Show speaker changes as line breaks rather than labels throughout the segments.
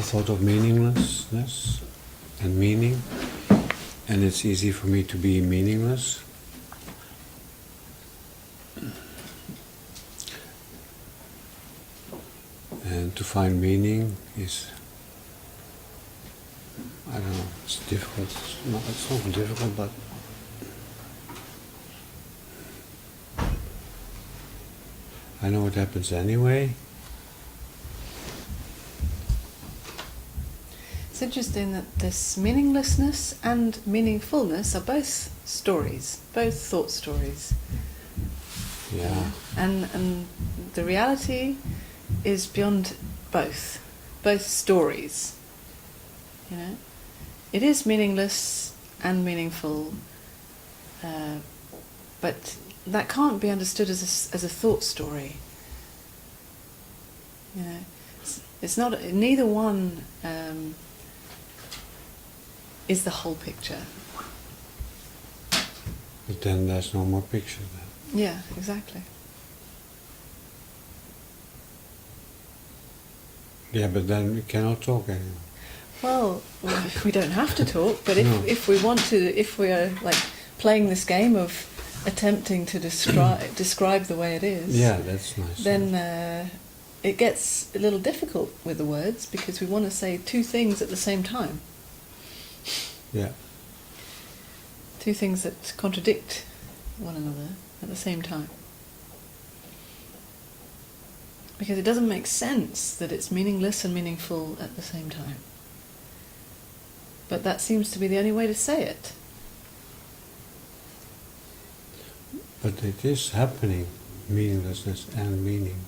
thought of meaninglessness and meaning, and it's easy for me to be meaningless. And to find meaning is, I don't know, it's difficult. It's not difficult, but I know what happens anyway.
It's interesting that this meaninglessness and meaningfulness are both stories, both thought stories.
Yeah.
And the reality is beyond both stories. You know, it is meaningless and meaningful, but that can't be understood as a thought story. You know, it's not. Neither one is the whole picture.
But then there's no more picture then.
Yeah, exactly.
Yeah, but then we cannot talk anymore.
Well, we don't have to talk, but
No.
if we want to, if we are like playing this game of attempting to describe the way it is,
Yeah, that's nice.
then it gets a little difficult with the words because we want to say two things at the same time.
Yeah.
Two things that contradict one another at the same time. Because it doesn't make sense that it's meaningless and meaningful at the same time. But that seems to be the only way to say it.
But it is happening, meaninglessness and meaning.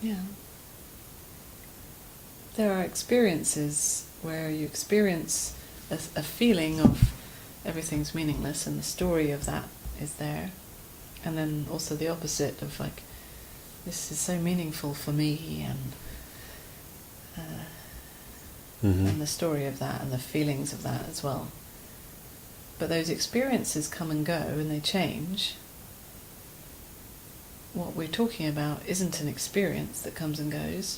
Yeah. There are experiences where you experience a feeling of everything's meaningless and the story of that is there. And then also the opposite of like, this is so meaningful for me, and the story of that and the feelings of that as well. But those experiences come and go and they change. What we're talking about isn't an experience that comes and goes.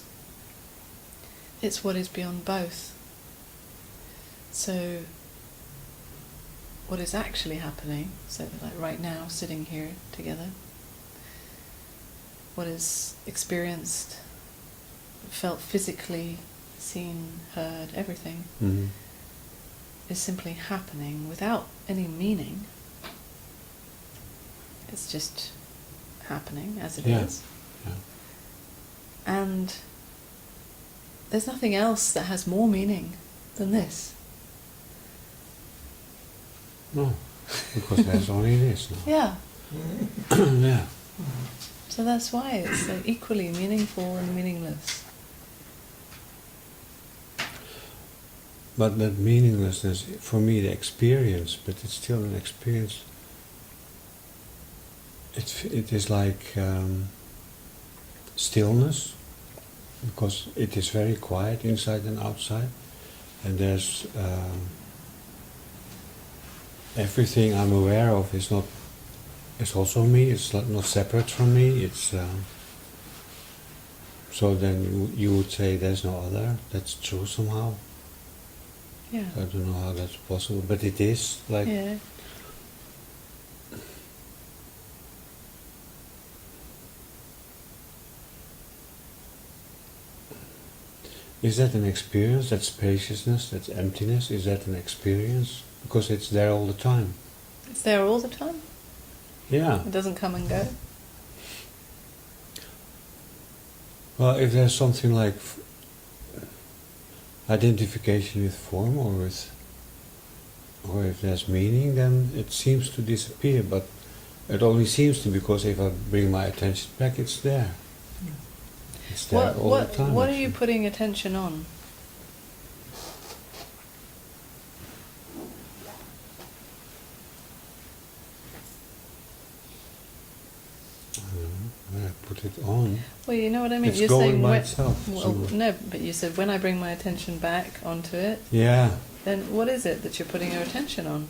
It's what is beyond both. So what is actually happening, so like right now, sitting here together, what is experienced, felt physically, seen, heard, everything, is simply happening without any meaning. It's just happening as it is.
Yeah.
And there's nothing else that has more meaning than this.
No, because there's only this now.
Yeah.
Yeah.
So that's why it's equally meaningful and meaningless.
But that meaninglessness, for me, the experience, but it's still an experience. It is like stillness, because it is very quiet inside and outside, and there's everything I'm aware of is not. It's also me. It's not separate from me. It's so then you would say there's no other. That's true somehow.
Yeah.
I don't know how that's possible, but it is like.
Yeah.
Is that an experience? That spaciousness, that emptiness, is that an experience? Because it's there all the time.
It's there all the time.
Yeah.
It doesn't come and go.
Well, if there's something like identification with form or if there's meaning, then it seems to disappear, but it only seems to, because if I bring my attention back, it's there. It's there all the time.
What are you putting attention on?
When I put it on,
Well, you know what I mean.
it's
You're
going
saying
by itself.
Well,
somewhere.
no, but you said when I bring my attention back onto it,
Yeah.
then what is it that you're putting your attention on?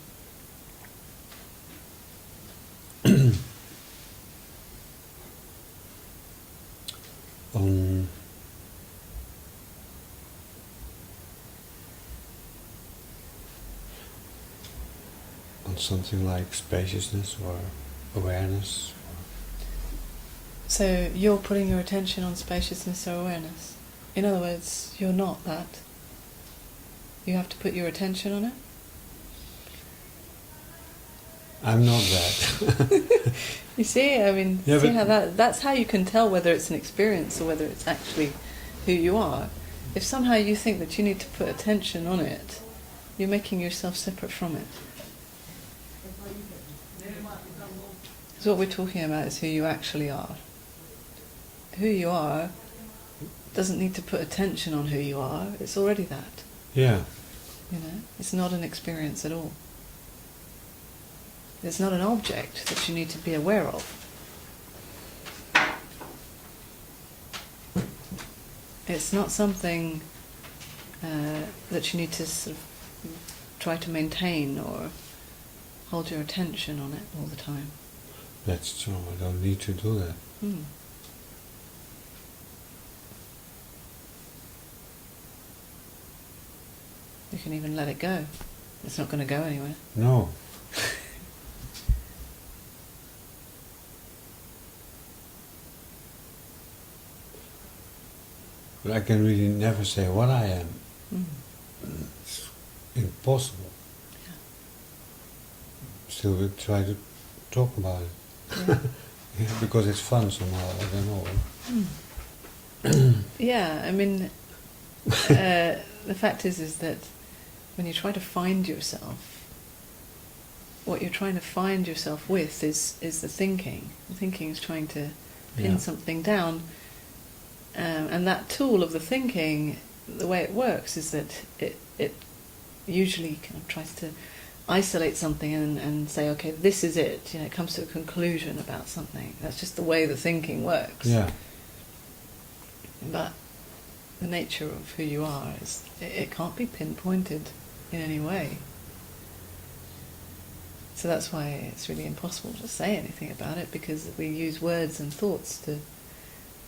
on something like spaciousness or awareness.
So you're putting your attention on spaciousness or awareness. In other words, you're not that. You have to put your attention on it.
I'm not that.
You see, I mean,
Yeah,
see
but-
how that's how you can tell whether it's an experience or whether it's actually who you are. If somehow you think that you need to put attention on it, you're making yourself separate from it. So what we're talking about is who you actually are. Who you are doesn't need to put attention on who you are. It's already that.
Yeah.
You know, it's not an experience at all. It's not an object that you need to be aware of. It's not something that you need to sort of try to maintain or hold your attention on it all the time.
That's true. I don't need to do that.
Hmm. You can even let it go. It's not going to go anywhere.
No. But I can really never say what I am.
Mm.
It's impossible.
Yeah.
Still, we try to talk about it.
Yeah.
Yeah, because it's fun somehow. I don't know.
Yeah, I mean, the fact is that when you try to find yourself, what you're trying to find yourself with is the thinking. The thinking is trying to pin
Yeah.
something down, and that tool of the thinking, the way it works is that it usually kind of tries to isolate something and say, okay, this is it. You know, it comes to a conclusion about something. That's just the way the thinking works.
Yeah.
But the nature of who you are is it can't be pinpointed in any way. So that's why it's really impossible to say anything about it, because we use words and thoughts to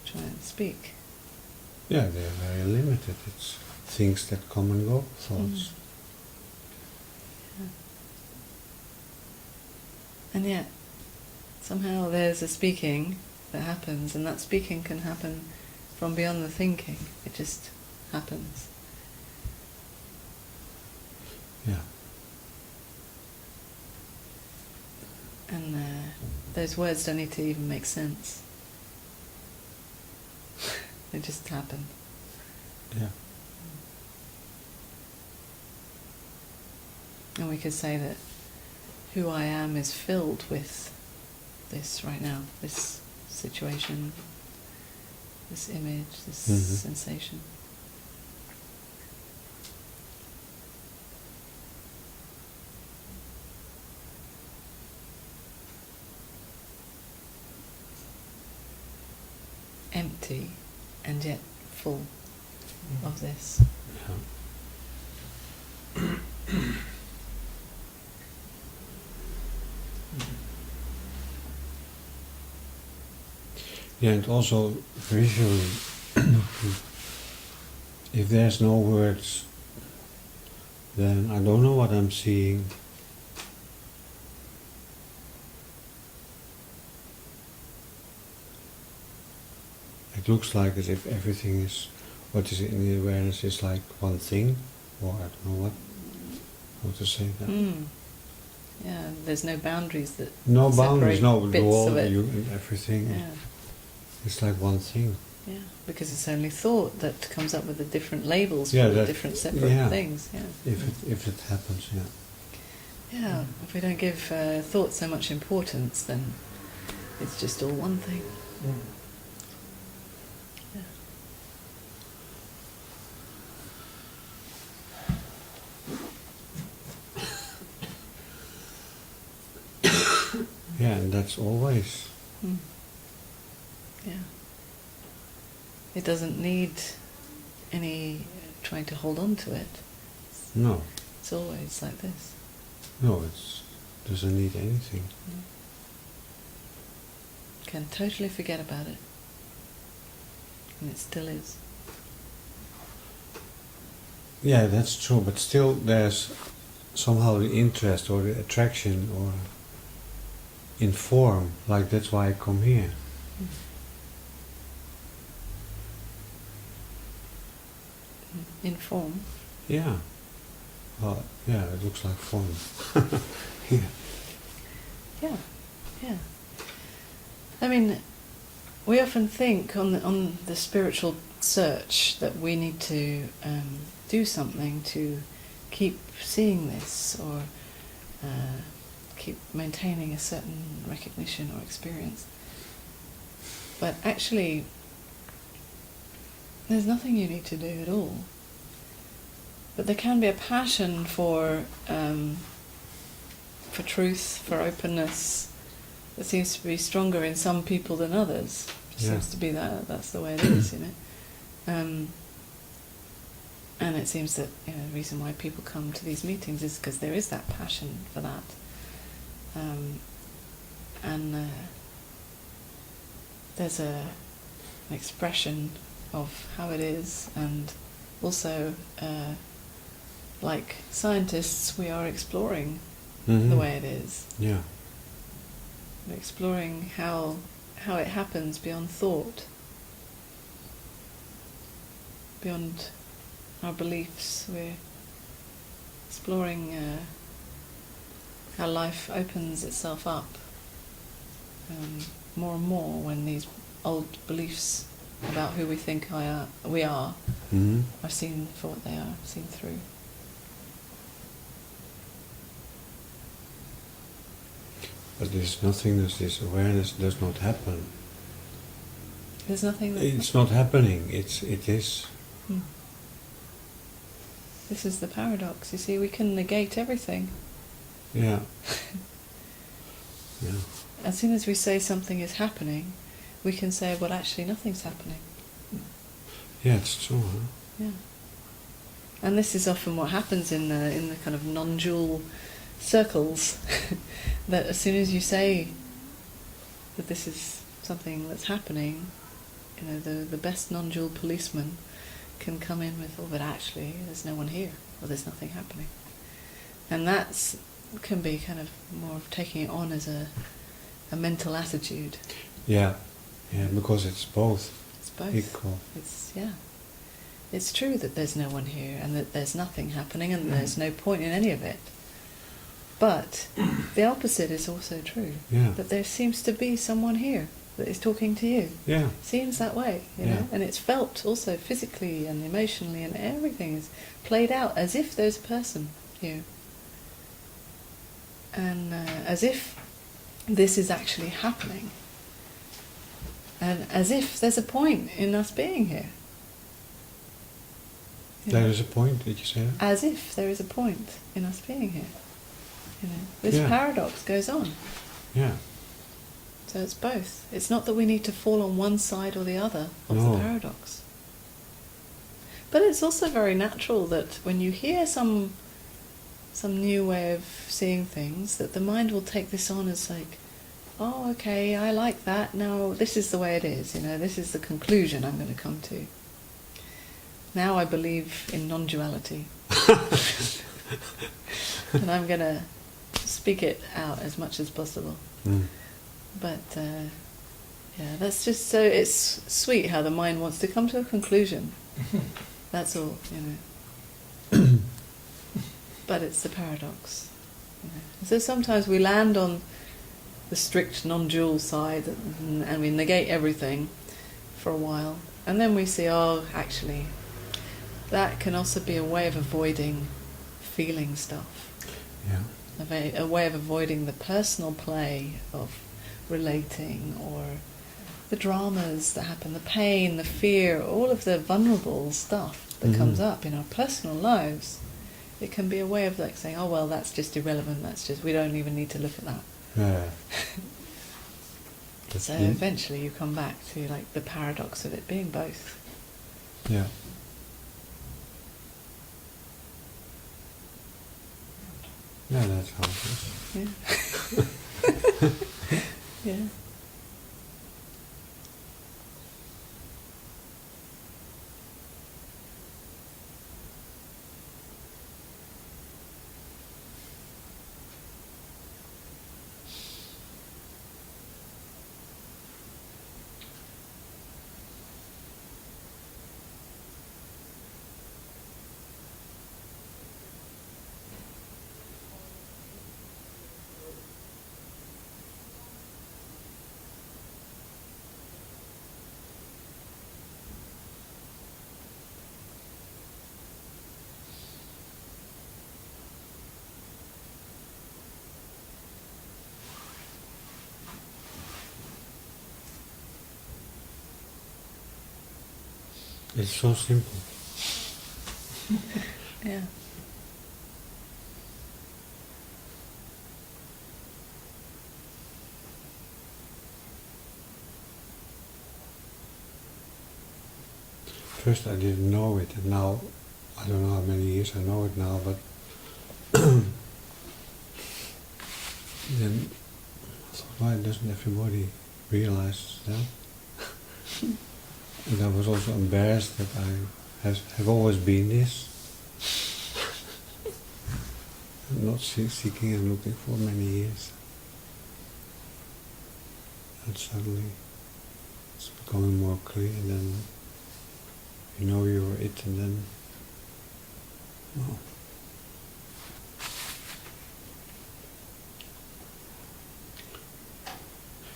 try and speak.
Yeah, they're very limited. It's things that come and go, thoughts.
And yet, somehow there's a speaking that happens, and that speaking can happen from beyond the thinking. It just happens.
Yeah.
And those words don't need to even make sense. They just happen.
Yeah.
And we could say that who I am is filled with this right now, this situation, this image, this sensation. Empty and yet full of this.
Yeah. Yeah, and also visually, if there's no words, then I don't know what I'm seeing. It looks like as if everything is, what is in the awareness is like one thing, or I don't know how to say that.
Yeah, there's no boundaries that
No boundaries,
separate
no,
bits
wall,
of it.
everything.
Yeah,
It's like one thing.
yeah, because it's only thought that comes up with the different labels
Yeah,
for the
that-
different separate
yeah.
things. Yeah,
If it happens, yeah.
yeah. If we don't give thought so much importance, then it's just all one thing. Yeah.
Yeah, and that's always.
Mm. Yeah. It doesn't need any trying to hold on to it.
No,
It's always like this.
no, doesn't need anything.
Can totally forget about it. And it still is.
Yeah, that's true, but still there's somehow the interest or the attraction or in form, like that's why I come here.
In form.
Yeah. Well, yeah, it looks like fun. Yeah.
Yeah, yeah. I mean, we often think on the spiritual search that we need to do something to keep seeing this or keep maintaining a certain recognition or experience. But actually, there's nothing you need to do at all. But there can be a passion for truth, for openness, that seems to be stronger in some people than others. It
Yeah.
seems to be that's the way it is, you know. And it seems that the reason why people come to these meetings is because there is that passion for that. And there's an expression of how it is, and also, like scientists, we are exploring the way it is.
Yeah.
We're exploring how it happens beyond thought, beyond our beliefs. We're exploring how life opens itself up more and more when these old beliefs about who we think we are are seen for what they are, seen through.
But this nothingness, this awareness does not happen.
There's nothing that...
It's not happening, it is.
This is the paradox. You see, we can negate everything.
Yeah. Yeah.
As soon as we say something is happening, we can say, well, actually, nothing's happening.
Yeah, it's true, huh?
Yeah. And this is often what happens in the kind of non-dual circles, that as soon as you say that this is something that's happening, the best non-dual policeman can come in with, oh, but actually there's no one here, or there's nothing happening. And that can be kind of more of taking it on as a mental attitude.
Yeah, yeah, because it's both.
It's both.
Equal.
It's true that there's no one here and that there's nothing happening and there's no point in any of it. But the opposite is also true.
Yeah.
That there seems to be someone here that is talking to you.
Yeah.
Seems that way, you
Yeah.
know, and it's felt also physically and emotionally, and everything is played out as if there's a person here. And as if this is actually happening. And as if there's a point in us being here. You know?
There is a point, did you say that?
As if there is a point in us being here. This
Yeah.
paradox goes on.
Yeah.
So it's both. It's not that we need to fall on one side or the other of
No.
the paradox. But it's also very natural that when you hear some new way of seeing things, that the mind will take this on as like, oh, okay, I like that. Now this is the way it is. This is the conclusion I'm going to come to. Now I believe in non-duality. And I'm going to speak it out as much as possible. But that's just so, it's sweet how the mind wants to come to a conclusion. That's all, But it's the paradox. So sometimes we land on the strict non-dual side and we negate everything for a while. And then we see, oh, actually, that can also be a way of avoiding feeling stuff.
Yeah.
A way of avoiding the personal play of relating, or the dramas that happen, the pain, the fear, all of the vulnerable stuff that comes up in our personal lives. It can be a way of like saying, oh well, that's just irrelevant, we don't even need to look at that.
Yeah.
So eventually you come back to like the paradox of it being both.
Yeah. Yeah, that's how it is.
Yeah. Yeah.
It's so simple.
Yeah.
First I didn't know it, and now, I don't know how many years I know it now, but then I thought, why doesn't everybody realize that? And I was also embarrassed that I have always been this. I'm not seeking and looking for many years. And suddenly it's becoming more clear, and then you know you're it, and then, oh.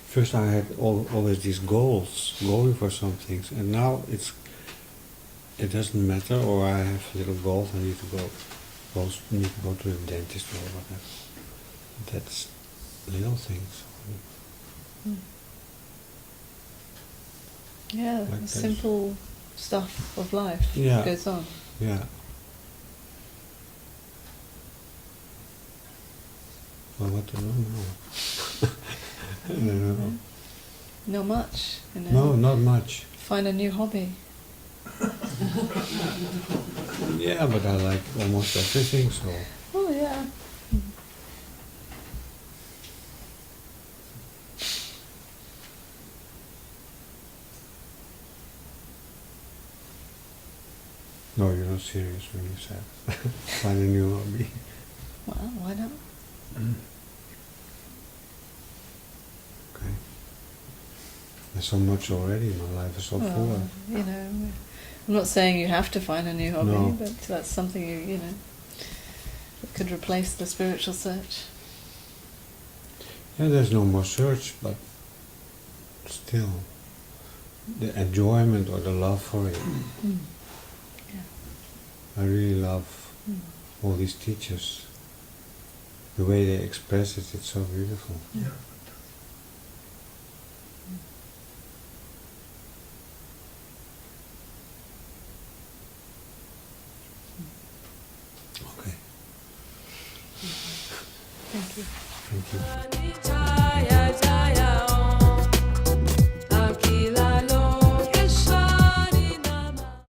First I had always these goals, going for some things, and now it doesn't matter, or I have little goals, I need to go to the dentist or whatever. That's little things.
Mm. Yeah,
Like
the
this.
simple stuff of life
Yeah.
goes on.
Yeah. Well, what to do now? I don't know.
Not much, you know.
No, not much.
Find a new hobby.
Yeah, but I like almost everything, so.
Oh yeah.
No, you're not serious when you said find a new hobby.
Well, why not?
Okay. There's so much already, my life is so full.
Well, you know, I'm not saying you have to find a new hobby,
No.
but that's something you know, that could replace the spiritual search.
Yeah, there's no more search, but still, the enjoyment or the love for it.
Mm. Yeah.
I really love all these teachers. The way they express it, it's so beautiful.
Yeah.
Okay.
Thank you.
Thank you.